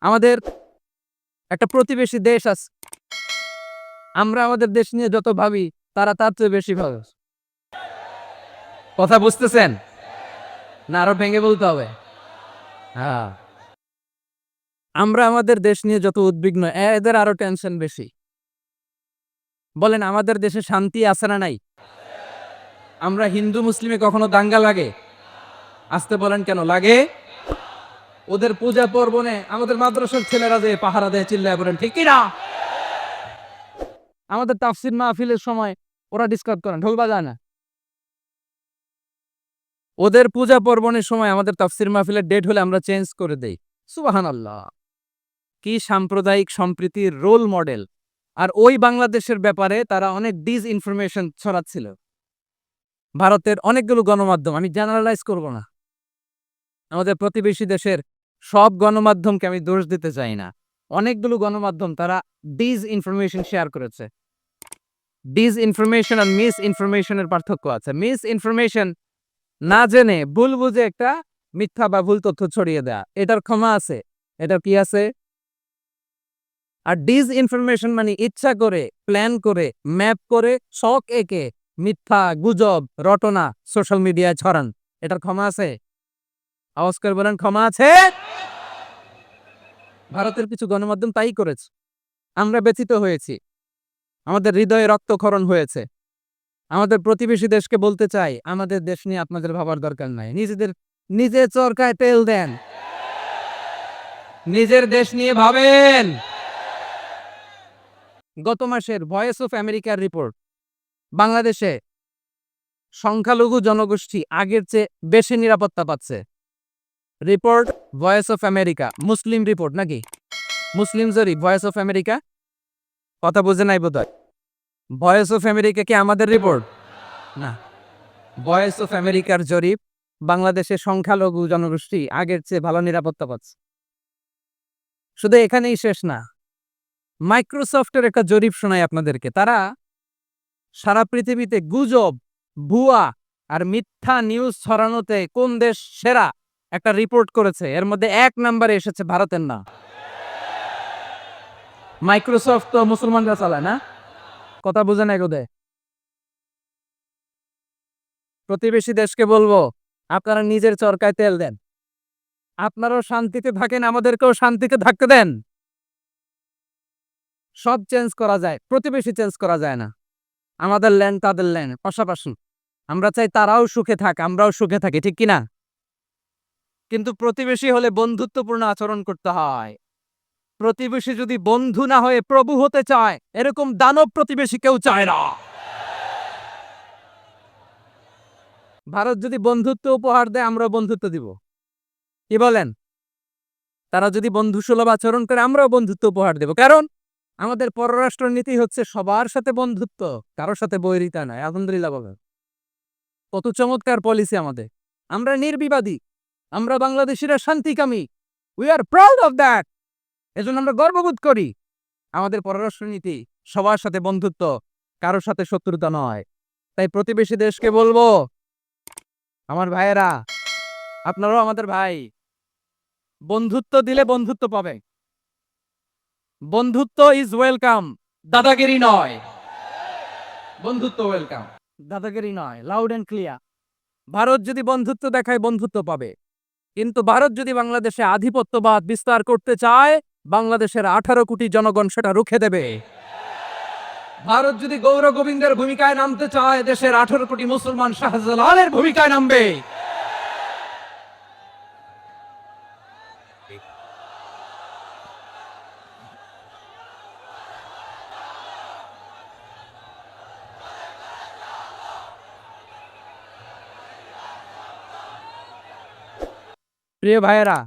আমাদের একটা প্রতিবেশী দেশ আছে। আমরা আমাদের দেশ নিয়ে যত ভাবি তারা তার চেয়ে বেশি ভাবে। কথা বুঝতেছেন না? আরো ভেঙে বলতে হবে? হ্যাঁ, আমরা আমাদের দেশ নিয়ে যত উদ্বিগ্ন এদের আরো টেনশন বেশি। বলেন আমাদের দেশে শান্তি আছে না নাই? আমরা হিন্দু মুসলিমে কখনো দাঙ্গা লাগে? আসতে বলেন কেন লাগে? ওদের পূজা পর্বণে আমাদের মাদ্রাসার ছেলেরা যে পাহারা দেয় চিল্লায় বলেন ঠিক কি না? আমাদের তাফসির মাহফিলের সময় ওরা ডিস্টার্ব করেন, ঢোল বাজায় না। ওদের পূজা পর্বণের সময় আমাদের তাফসির মাহফিলের ডেট হলে আমরা চেঞ্জ করে দেই। সুবহানাল্লাহ! কি সাম্প্রদায়িক সম্প্রীতির রোল মডেল। আর ওই বাংলাদেশের ব্যাপারে তারা অনেক ডিসইনফরমেশন ছড়াচ্ছিল। ভারতের অনেকগুলো গণমাধ্যম, আমি জেনারেলাইজ করব না। আমাদের প্রতিবেশী দেশের সব গণমাধ্যমকে আমি দোষ দিতে চাই না। অনেকগুলো গণমাধ্যম তারা ডিসইনফরমেশন শেয়ার করেছে। ডিসইনফরমেশন আর মিস ইনফরমেশনের পার্থক্য আছে। মিস ইনফরমেশন না জেনে ভুল বুঝে একটা মিথ্যা বা ভুল তথ্য ছড়িয়ে দেয়া, এটার ক্ষমা আছে। এটার কি আছে? আর ডিসইনফরমেশন মানে ইচ্ছা করে, প্ল্যান করে, ম্যাপ করে, শখ এঁকে মিথ্যা, গুজব, রটনা সোশ্যাল মিডিয়ায় ছড়ান। এটার ক্ষমা আছে? আওয়াজ করে বলেন ক্ষমা আছে? ভারতের কিছু গণমাধ্যম তাই করেছে। আমরা ব্যথিত হয়েছি। আমাদের হৃদয়ে রক্তক্ষরণ হয়েছে। আমাদের প্রতিবেশী দেশকে বলতে চাই, আমাদের দেশ নিয়ে আপনাদের ভাবার দরকার নাই। নিজের চরকায় তেল দেন। নিজের দেশ নিয়ে ভাবেন। গত মাসের ভয়েস অফ আমেরিকার রিপোর্ট, বাংলাদেশে সংখ্যালঘু জনগোষ্ঠী আগের চেয়ে বেশি নিরাপত্তা পাচ্ছে। Report voice of America, Muslim report নাকি? মুসলিম জরিপ, ভয়েস অফ আমেরিকা। কথা বুঝে নাই বোধহয়। ভয়েস অফ আমেরিকা কি আমাদের রিপোর্ট? না, ভয়েস অফ আমেরিকার জরিপ, বাংলাদেশের সংখ্যালঘু জনগোষ্ঠী আগের চেয়ে ভালো নিরাপত্তা পাচ্ছে। শুধু এখানেই শেষ না, মাইক্রোসফটের একটা জরিপ শোনাই আপনাদেরকে। তারা সারা পৃথিবীতে গুজব, ভুয়া আর মিথ্যা নিউজ ছড়ানোতে কোন দেশ সেরা একটা রিপোর্ট করেছে। এর মধ্যে 1 নম্বরে এসেছে ভারতের নাম। মাইক্রোসফট তো মুসলমানরা চালায় না? কথা বুঝে নাই গোদে। প্রতিবেশী দেশকে বলবো, আপনারা নিজের চরকায় তেল দেন। আপনারাও শান্তিতে থাকেন, আমাদেরকেও শান্তিতে থাকতে দেন। সব চেঞ্জ করা যায়, প্রতিবেশী চেঞ্জ করা যায় না। আমাদের ল্যান্ড তাদের ল্যান্ড, পাশাপাশি। আমরা চাই তারাও সুখে থাক, আমরাও সুখে থাকি, ঠিক কিনা? কিন্তু প্রতিবেশী হলে বন্ধুত্বপূর্ণ আচরণ করতে হয়। প্রতিবেশী যদি বন্ধু না হয়ে প্রভু হতে চায়, এরকম দানব প্রতিবেশী কেউ চায় না। ভারত যদি বন্ধুত্ব উপহার দেয়, আমরা বন্ধুত্ব দিব। কি বলেন? তারা যদি বন্ধুসুলভ আচরণ করে, আমরাও বন্ধুত্ব উপহার দেব। কারণ আমাদের পররাষ্ট্র নীতি হচ্ছে সবার সাথে বন্ধুত্ব, কারোর সাথে বৈরিতা নয়। আলহামদুলিল্লাহ বলেন। কত চমৎকার পলিসি আমাদের। আমরা নির্বিবাদী, আমরা বাংলাদেশিরা শান্তিকামী। We are proud of that. এজন্য আমরা গর্ববোধ করি। আমাদের পররাষ্ট্র নীতি সবার সাথে বন্ধুত্ব, কারোর সাথে শত্রুতা নয়। তাই প্রতিবেশী দেশকে বলবো, আমার ভাইয়েরা, আপনারাও আমাদের ভাই। বন্ধুত্ব দিলে বন্ধুত্ব পাবে। বন্ধুত্ব ইজ ওয়েলকাম, দাদাগিরি নয়। বন্ধুত্ব ওয়েলকাম, দাদাগিরি নয়। Loud and clear. ভারত যদি বন্ধুত্ব দেখায়, বন্ধুত্ব পাবে। কিন্তু ভারত যদি বাংলাদেশে আধিপত্যবাদ বিস্তার করতে চায়, বাংলাদেশের 18 কোটি জনগণ সেটা রুখে দেবে। ভারত যদি গৌর গোবিন্দের ভূমিকায় নামতে চায়, দেশের 18 কোটি মুসলমান শাহজালালের ভূমিকায় নামবে। প্রিয় ভাইয়েরা,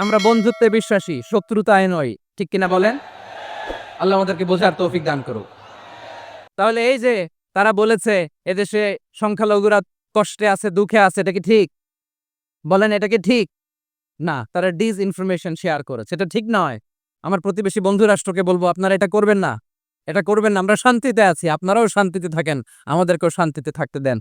আমরা বন্ধুত্বে বিশ্বাসী, শত্রুতায় নয়, ঠিক কিনা বলেন? আল্লাহ আমাদেরকে বোঝার তৌফিক দান করুক। তাহলে এই যে তারা বলেছে এদেশে সংখ্যালঘুরা কষ্টে আছে, দুঃখে আছে, এটা কি ঠিক? বলেন এটা কি ঠিক? না, তারা ডিসইনফরমেশন শেয়ার করেছে, এটা ঠিক নয়। আমার প্রতিবেশী বন্ধু রাষ্ট্রকে বলবো, আপনারা এটা করবেন না। এটা করবেন না। আমরা শান্তিতে আছি, আপনারাও শান্তিতে থাকেন, আমাদেরকেও শান্তিতে থাকতে দেন।